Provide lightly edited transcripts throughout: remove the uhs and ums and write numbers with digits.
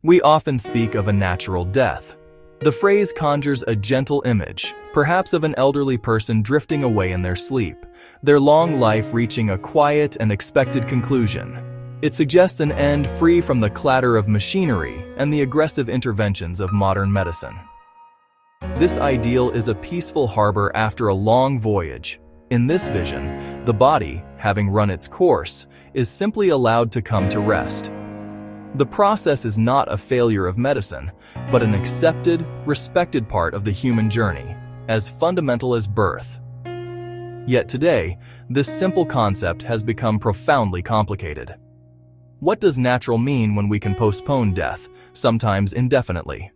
We often speak of a natural death. The phrase conjures a gentle image, perhaps of an elderly person drifting away in their sleep, their long life reaching a quiet and expected conclusion. It suggests an end free from the clatter of machinery and the aggressive interventions of modern medicine. This ideal is a peaceful harbor after a long voyage. In this vision, the body, having run its course, is simply allowed to come to rest. The process is not a failure of medicine, but an accepted, respected part of the human journey, as fundamental as birth. Yet today, this simple concept has become profoundly complicated. What does natural mean when we can postpone death, sometimes indefinitely?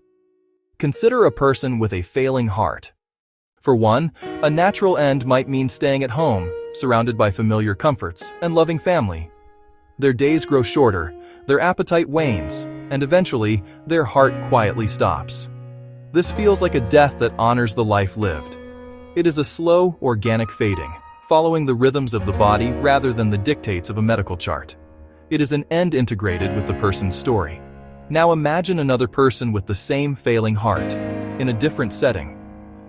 Consider a person with a failing heart. For one, a natural end might mean staying at home, surrounded by familiar comforts and loving family. Their days grow shorter, their appetite wanes, and eventually, their heart quietly stops. This feels like a death that honors the life lived. It is a slow, organic fading, following the rhythms of the body rather than the dictates of a medical chart. It is an end integrated with the person's story. Now imagine another person with the same failing heart, in a different setting.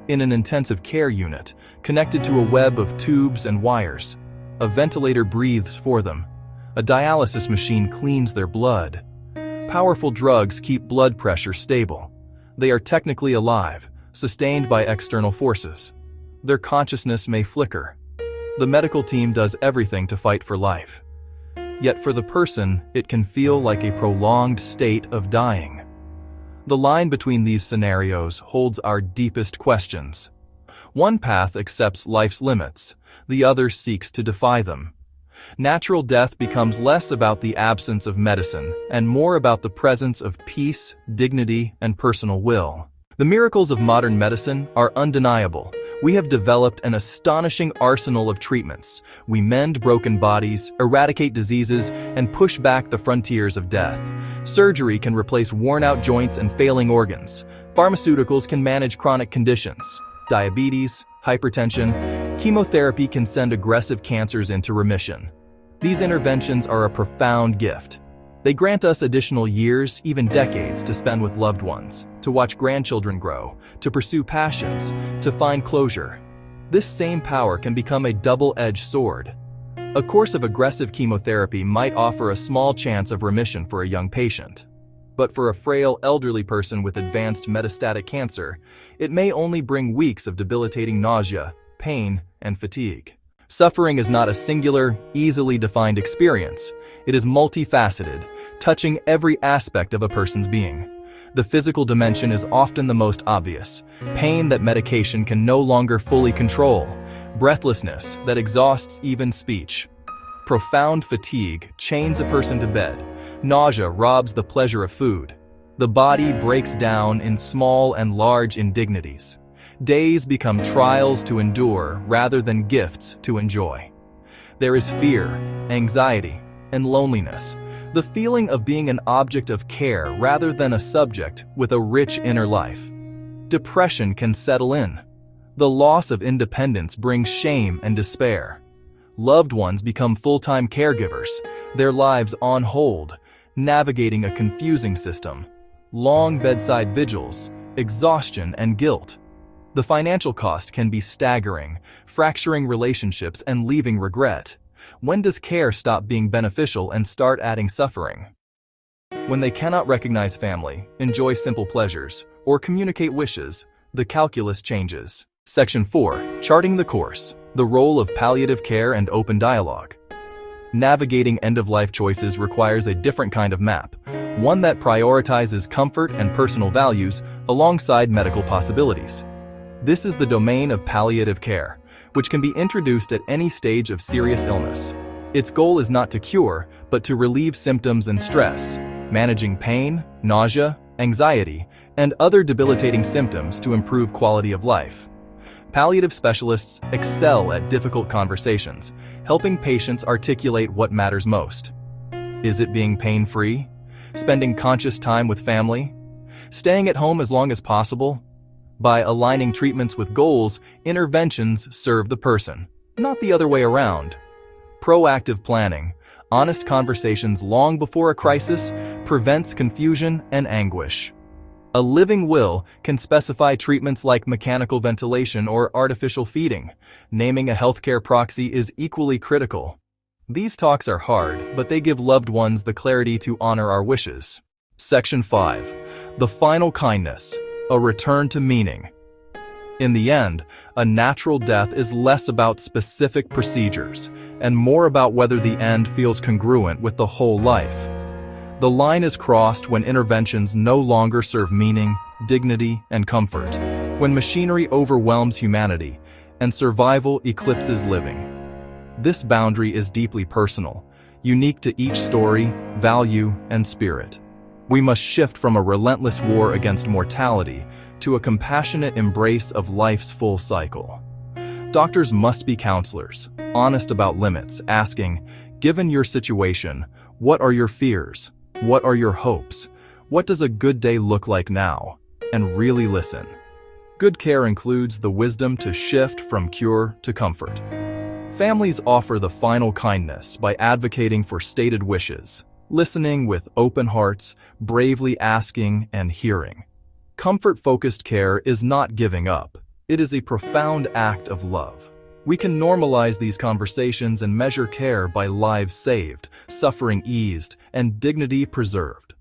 In an intensive care unit, connected to a web of tubes and wires. A ventilator breathes for them. A dialysis machine cleans their blood. Powerful drugs keep blood pressure stable. They are technically alive, sustained by external forces. Their consciousness may flicker. The medical team does everything to fight for life. Yet for the person, it can feel like a prolonged state of dying. The line between these scenarios holds our deepest questions. One path accepts life's limits, the other seeks to defy them. Natural death becomes less about the absence of medicine and more about the presence of peace, dignity, and personal will. The miracles of modern medicine are undeniable. We have developed an astonishing arsenal of treatments. We mend broken bodies, eradicate diseases, and push back the frontiers of death. Surgery can replace worn-out joints and failing organs. Pharmaceuticals can manage chronic conditions. Diabetes, hypertension, chemotherapy can send aggressive cancers into remission. These interventions are a profound gift. They grant us additional years, even decades, to spend with loved ones, to watch grandchildren grow, to pursue passions, to find closure. This same power can become a double-edged sword. A course of aggressive chemotherapy might offer a small chance of remission for a young patient. But for a frail elderly person with advanced metastatic cancer, it may only bring weeks of debilitating nausea, pain, and fatigue. Suffering is not a singular, easily defined experience. It is multifaceted, touching every aspect of a person's being. The physical dimension is often the most obvious. Pain that medication can no longer fully control. Breathlessness that exhausts even speech. Profound fatigue chains a person to bed. Nausea robs the pleasure of food. The body breaks down in small and large indignities. Days become trials to endure rather than gifts to enjoy. There is fear, anxiety, and loneliness, the feeling of being an object of care rather than a subject with a rich inner life. Depression can settle in. The loss of independence brings shame and despair. Loved ones become full-time caregivers, their lives on hold, navigating a confusing system. Long bedside vigils, exhaustion, and guilt. The financial cost can be staggering, fracturing relationships and leaving regret. When does care stop being beneficial and start adding suffering? When they cannot recognize family, enjoy simple pleasures, or communicate wishes, the calculus changes. Section 4. Charting the course. The role of palliative care and open dialogue. Navigating end-of-life choices requires a different kind of map, one that prioritizes comfort and personal values alongside medical possibilities. This is the domain of palliative care, which can be introduced at any stage of serious illness. Its goal is not to cure, but to relieve symptoms and stress, managing pain, nausea, anxiety, and other debilitating symptoms to improve quality of life. Palliative specialists excel at difficult conversations, helping patients articulate what matters most. Is it being pain-free? Spending conscious time with family? Staying at home as long as possible? By aligning treatments with goals, interventions serve the person, not the other way around. Proactive planning, Honest conversations long before a crisis prevents confusion and anguish. A living will can specify treatments like mechanical ventilation or artificial feeding. Naming a healthcare proxy is equally critical. These talks are hard, but they give loved ones the clarity to honor our wishes. Section 5. The final kindness, a return to meaning. In the end, a natural death is less about specific procedures and more about whether the end feels congruent with the whole life. The line is crossed when interventions no longer serve meaning, dignity, and comfort, when machinery overwhelms humanity and survival eclipses living. This boundary is deeply personal, unique to each story, value, and spirit. We must shift from a relentless war against mortality to a compassionate embrace of life's full cycle. Doctors must be counselors, honest about limits, asking, given your situation, what are your fears? What are your hopes? What does a good day look like now? And really listen. Good care includes the wisdom to shift from cure to comfort. Families offer the final kindness by advocating for stated wishes, listening with open hearts, bravely asking and hearing. Comfort-focused care is not giving up. It is a profound act of love. We can normalize these conversations and measure care by lives saved, suffering eased, and dignity preserved.